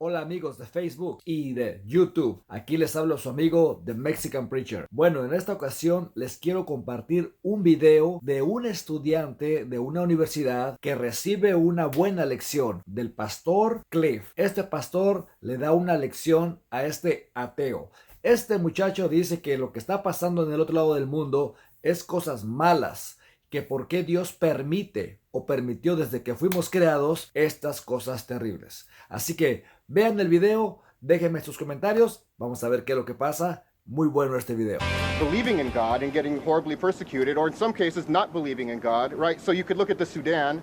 Hola amigos de Facebook y de YouTube, aquí les hablo su amigo The Mexican Preacher. Bueno, en esta ocasión les quiero compartir un video de un estudiante de una universidad que recibe una buena lección del pastor Cliff. Este pastor le da una lección a este ateo. Este muchacho dice que lo que está pasando en el otro lado del mundo es cosas malas, que por qué Dios permite o permitió desde que fuimos creados estas cosas terribles. Así que vean el video, déjenme sus comentarios, vamos a ver qué es lo que pasa. Muy bueno este video. Believing in God and getting horribly persecuted, or in some cases not believing in God, right? So you could look at the Sudan,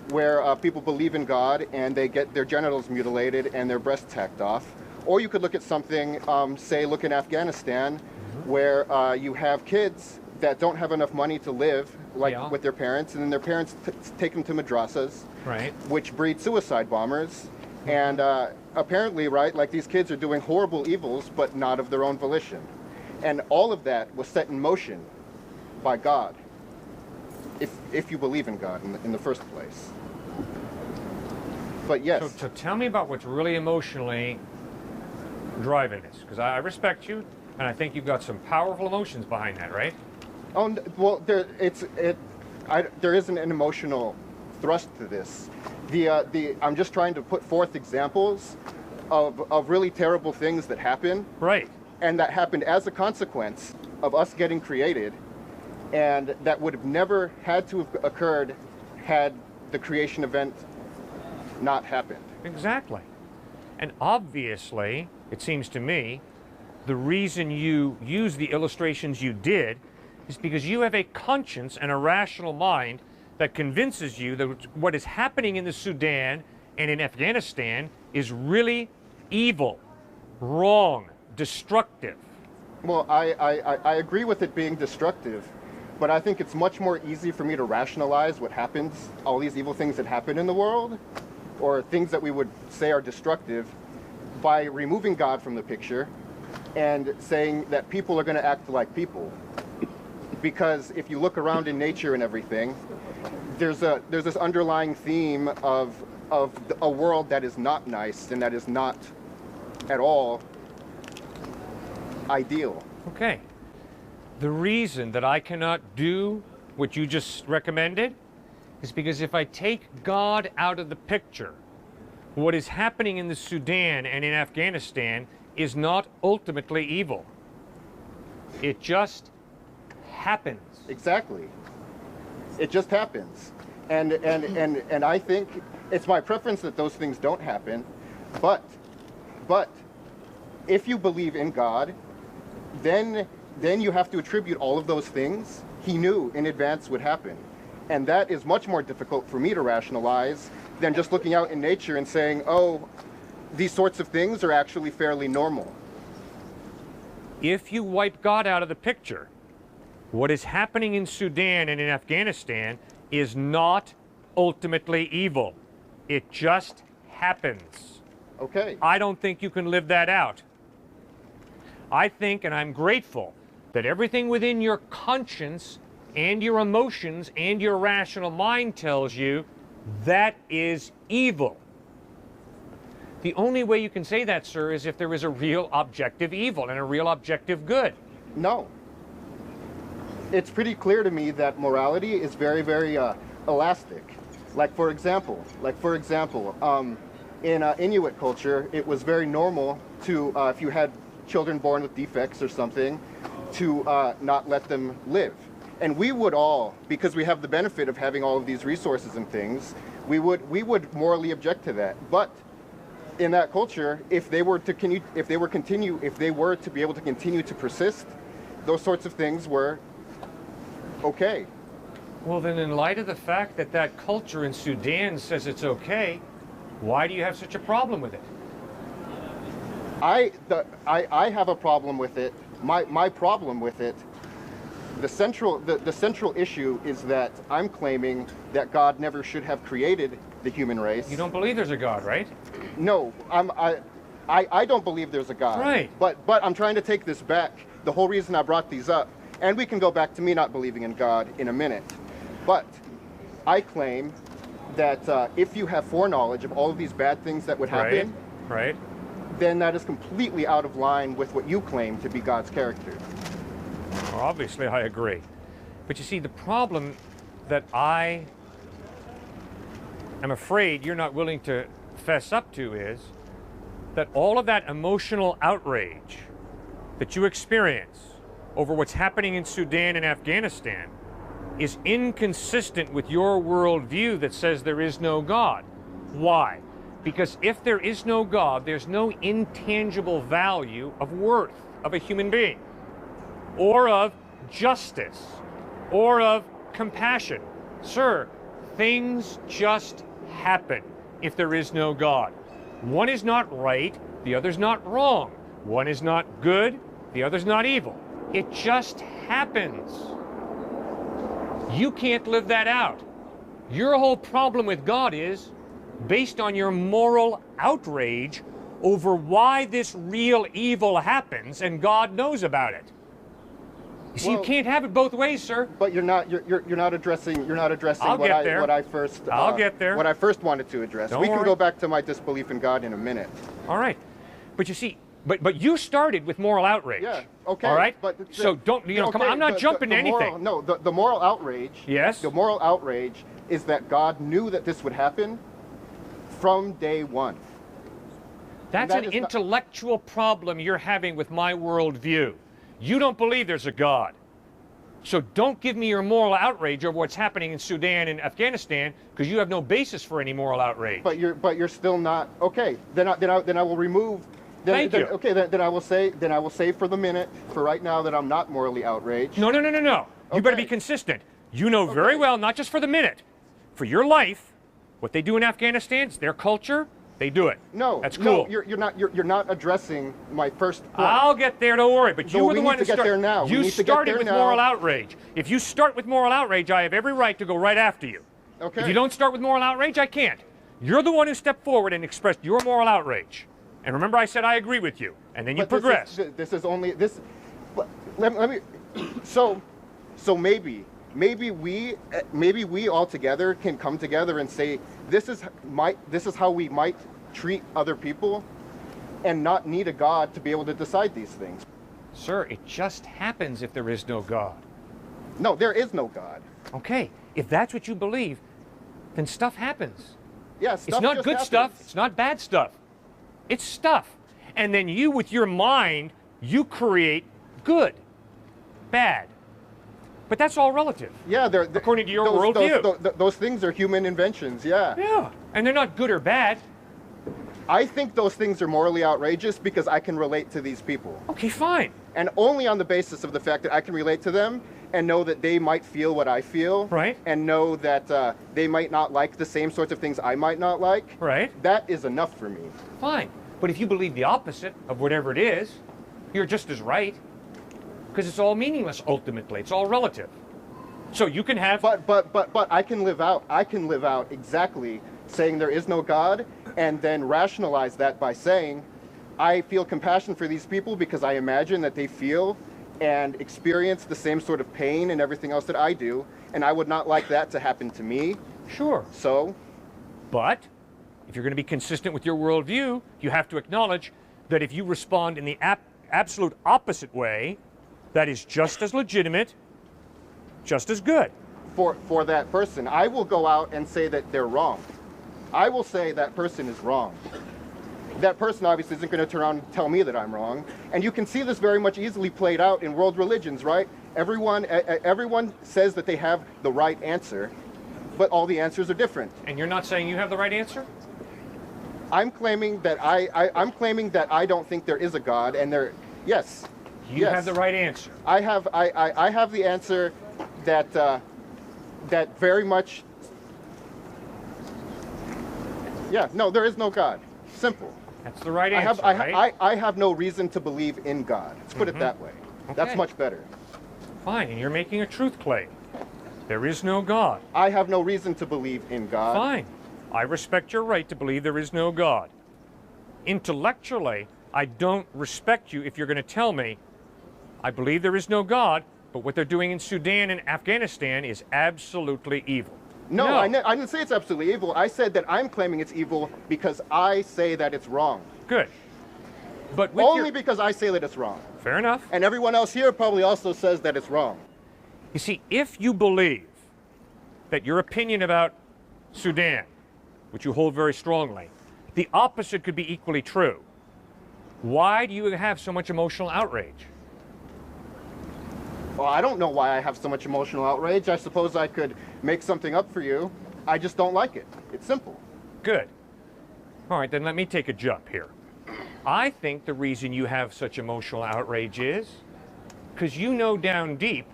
where people believe in God and they get their genitals mutilated and their breasts hacked off. Or you could look at something, say, look in Afghanistan, where you have kids that don't have enough money to live, with their parents, and then their parents take them to madrasas, right, which breed suicide bombers. And apparently, right, like these kids are doing horrible evils, but not of their own volition. And all of that was set in motion by God, if you believe in God in the first place. But yes. So tell me about what's really emotionally driving this, because I respect you, and I think you've got some powerful emotions behind that, right? Oh, well, there isn't an emotional thrust to this. I'm just trying to put forth examples of really terrible things that happen. Right. And that happened as a consequence of us getting created, and that would have never had to have occurred had the creation event not happened. Exactly. And obviously, it seems to me, the reason you use the illustrations you did is because you have a conscience and a rational mind that convinces you that what is happening in the Sudan and in Afghanistan is really evil, wrong, destructive. Well, I agree with it being destructive, but I think it's much more easy for me to rationalize what happens, all these evil things that happen in the world, or things that we would say are destructive, by removing God from the picture and saying that people are going to act like people. Because if you look around in nature and everything, there's this underlying theme of a world that is not nice and that is not at all ideal. Okay. The reason that I cannot do what you just recommended is because if I take God out of the picture, what is happening in the Sudan and in Afghanistan is not ultimately evil. It just happens. Exactly. It just happens. And I think it's my preference that those things don't happen, but if you believe in God, then you have to attribute all of those things he knew in advance would happen. And that is much more difficult for me to rationalize than just looking out in nature and saying, oh, these sorts of things are actually fairly normal. If you wipe God out of the picture, what is happening in Sudan and in Afghanistan is not ultimately evil. It just happens. Okay. I don't think you can live that out. I think, and I'm grateful, that everything within your conscience and your emotions and your rational mind tells you that is evil. The only way you can say that, sir, is if there is a real objective evil and a real objective good. No. It's pretty clear to me that morality is very, very elastic. Like for example, in Inuit culture, it was very normal to, if you had children born with defects or something, to not let them live. And we would all, because we have the benefit of having all of these resources and things, we would morally object to that. But in that culture, if they were to be able to continue to persist, those sorts of things were okay. Well, then in light of the fact that that culture in Sudan says it's okay, why do you have such a problem with it? I have a problem with it. My problem with it, the central issue is that I'm claiming that God never should have created the human race. You don't believe there's a God, right? No, I don't believe there's a God. Right. But I'm trying to take this back. The whole reason I brought these up, and we can go back to me not believing in God in a minute, but I claim that if you have foreknowledge of all of these bad things that would happen, right, then that is completely out of line with what you claim to be God's character. Well, obviously, I agree. But you see, the problem that I am afraid you're not willing to fess up to is that all of that emotional outrage that you experience over what's happening in Sudan and Afghanistan is inconsistent with your worldview that says there is no God. Why? Because if there is no God, there's no intangible value of worth of a human being, or of justice, or of compassion. Sir, things just happen if there is no God. One is not right, the other's not wrong. One is not good, the other's not evil. It just happens. You can't live that out. Your whole problem with God is based on your moral outrage over why this real evil happens, and God knows about it. You see, you can't have it both ways, sir. But you're not addressing I'll what get there. I first I'll get there. What I first wanted to address. Don't We can worry. go back to my disbelief in God in a minute. All right. But you see, but you started with moral outrage. Yeah, okay. All right? But So don't, come on, okay, I'm not jumping to anything. The moral outrage. Yes? The moral outrage is that God knew that this would happen from day one. That's that an is not- intellectual problem you're having with my worldview. You don't believe there's a God. So don't give me your moral outrage over what's happening in Sudan and Afghanistan, because you have no basis for any moral outrage. But you're still not okay. Then I will remove. Thank you. Okay, then I will say for the minute, for right now, that I'm not morally outraged. No. You better be Okay. consistent. You know very Okay. well, not just for the minute, for your life, what they do in Afghanistan, it's their culture, they do it. No, That's cool. No, you're not addressing my first point. I'll get there, don't worry. But you No, were we the need one to who get started. there now. We You need to get started there with now. moral outrage. If you start with moral outrage, I have every right to go right after you. Okay. If you don't start with moral outrage, I can't. You're the one who stepped forward and expressed your moral outrage. And remember, I said I agree with you, and then you But progressed. This is only this. Let me. So maybe we all together can come together and say this is how we might treat other people, and not need a God to be able to decide these things. Sir, it just happens if there is no God. No, there is no God. Okay, if that's what you believe, then stuff happens. Yes, It's not good stuff. It's not bad stuff. It's stuff. And then you, with your mind, you create good, bad. But that's all relative. Yeah, According to your worldview. those things are human inventions. Yeah. Yeah. And they're not good or bad. I think those things are morally outrageous because I can relate to these people. Okay, fine. And only on the basis of the fact that I can relate to them and know that they might feel what I feel. Right. And know that they might not like the same sorts of things I might not like. Right. That is enough for me. Fine. But if you believe the opposite of whatever it is, you're just as right. Because it's all meaningless ultimately. It's all relative. So you can have But I can live out exactly saying there is no God, and then rationalize that by saying I feel compassion for these people because I imagine that they feel and experience the same sort of pain and everything else that I do, and I would not like that to happen to me. Sure. So, But if you're going to be consistent with your worldview, you have to acknowledge that if you respond in the absolute opposite way, that is just as legitimate, just as good. for that person, I will go out and say that they're wrong. I will say that person is wrong. That person obviously isn't going to turn around and tell me that I'm wrong. And you can see this very much easily played out in world religions, right? Everyone says that they have the right answer, but all the answers are different. And you're not saying you have the right answer? I'm claiming that I'm claiming that I don't think there is a God, and there, yes. You yes. have the right answer. I have the answer that that very much. Yeah, no, there is no God. Simple. That's the right answer, right? I have no reason to believe in God. Let's put it that way. That's Okay. much better. Fine, and you're making a truth claim. There is no God. I have no reason to believe in God. Fine. I respect your right to believe there is no God. Intellectually, I don't respect you if you're going to tell me, I believe there is no God, but what they're doing in Sudan and Afghanistan is absolutely evil. No, I didn't say it's absolutely evil. I said that I'm claiming it's evil because I say that it's wrong. Good. But with Only because I say that it's wrong. Fair enough. And everyone else here probably also says that it's wrong. You see, if you believe that your opinion about Sudan, which you hold very strongly, the opposite could be equally true, why do you have so much emotional outrage? Well, I don't know why I have so much emotional outrage. I suppose I could make something up for you. I just don't like it. It's simple. Good. All right, then let me take a jump here. I think the reason you have such emotional outrage is because you know down deep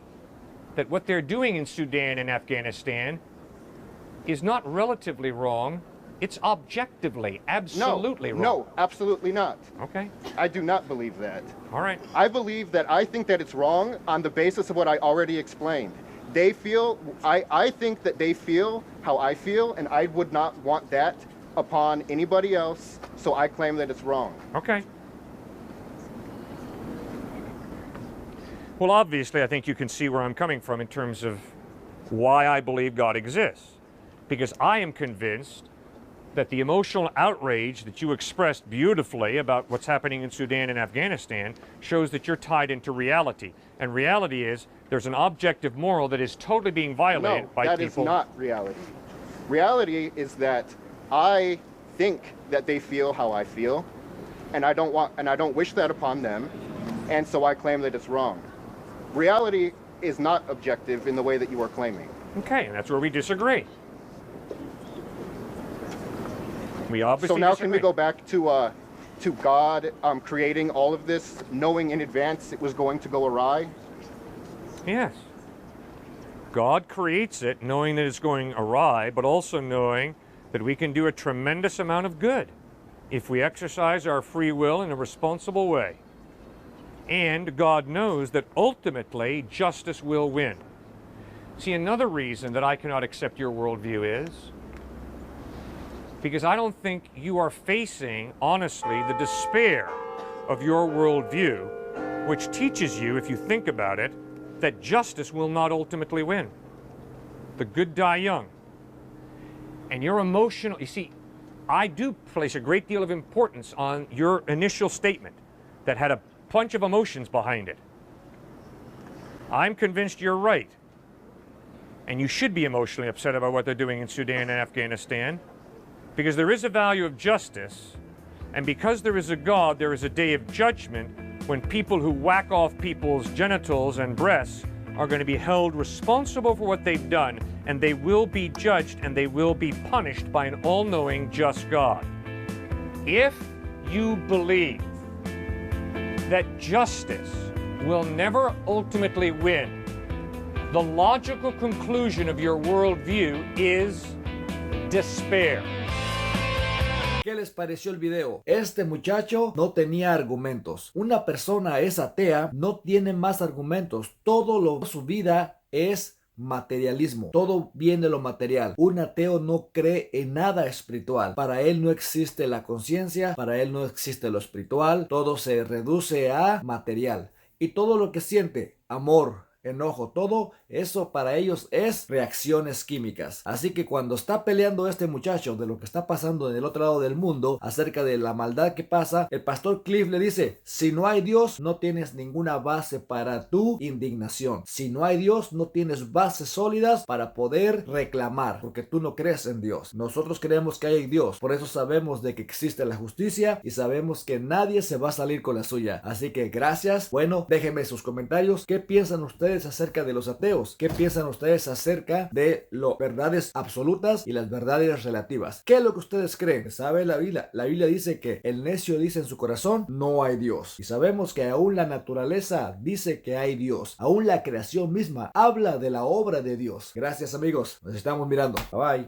that what they're doing in Sudan and Afghanistan is not relatively wrong, it's objectively, absolutely wrong. No, absolutely not. Okay. I do not believe that. All right. I believe that I think that it's wrong on the basis of what I already explained. They feel, I think that they feel how I feel, and I would not want that upon anybody else, so I claim that it's wrong. Okay. Well, obviously, I think you can see where I'm coming from in terms of why I believe God exists. Because I am convinced that the emotional outrage that you expressed beautifully about what's happening in Sudan and Afghanistan shows that you're tied into reality. And reality is there's an objective moral that is totally being violated by people. No, that is not reality. Reality is that I think that they feel how I feel, and I don't wish that upon them, and so I claim that it's wrong. Reality is not objective in the way that you are claiming. Okay, and that's where we disagree. We obviously So now disagree. can we go back to God creating all of this, knowing in advance it was going to go awry? Yes. God creates it knowing that it's going awry, but also knowing that we can do a tremendous amount of good if we exercise our free will in a responsible way. And God knows that ultimately justice will win. See, another reason that I cannot accept your worldview is because I don't think you are facing, honestly, the despair of your worldview, which teaches you, if you think about it, that justice will not ultimately win. The good die young. And your emotional, you see, I do place a great deal of importance on your initial statement that had a bunch of emotions behind it. I'm convinced you're right. And you should be emotionally upset about what they're doing in Sudan and Afghanistan, because there is a value of justice, and because there is a God, there is a day of judgment when people who whack off people's genitals and breasts are going to be held responsible for what they've done, and they will be judged and they will be punished by an all-knowing, just God. If you believe that justice will never ultimately win, the logical conclusion of your worldview is despair. ¿Qué les pareció el video? Este muchacho no tenía argumentos. Una persona es atea, no tiene más argumentos. Todo lo de su vida es materialismo. Todo viene de lo material. Un ateo no cree en nada espiritual. Para él no existe la conciencia, para él no existe lo espiritual. Todo se reduce a material. Y todo lo que siente, amor, enojo, todo eso para ellos es reacciones químicas. Así que cuando está peleando este muchacho de lo que está pasando en el otro lado del mundo, acerca de la maldad que pasa, el pastor Cliff le dice: si no hay Dios, no tienes ninguna base para tu indignación. Si no hay Dios, no tienes bases sólidas para poder reclamar, porque tú no crees en Dios. Nosotros creemos que hay Dios, por eso sabemos de que existe la justicia y sabemos que nadie se va a salir con la suya. Así que gracias. Bueno, déjenme sus comentarios. ¿Qué piensan ustedes acerca de los ateos? ¿Qué piensan ustedes acerca de las verdades absolutas y las verdades relativas? ¿Qué es lo que ustedes creen? ¿Sabe la Biblia? La Biblia dice que el necio dice en su corazón: no hay Dios. Y sabemos que aún la naturaleza dice que hay Dios. Aún la creación misma habla de la obra de Dios. Gracias, amigos. Nos estamos mirando. Bye bye.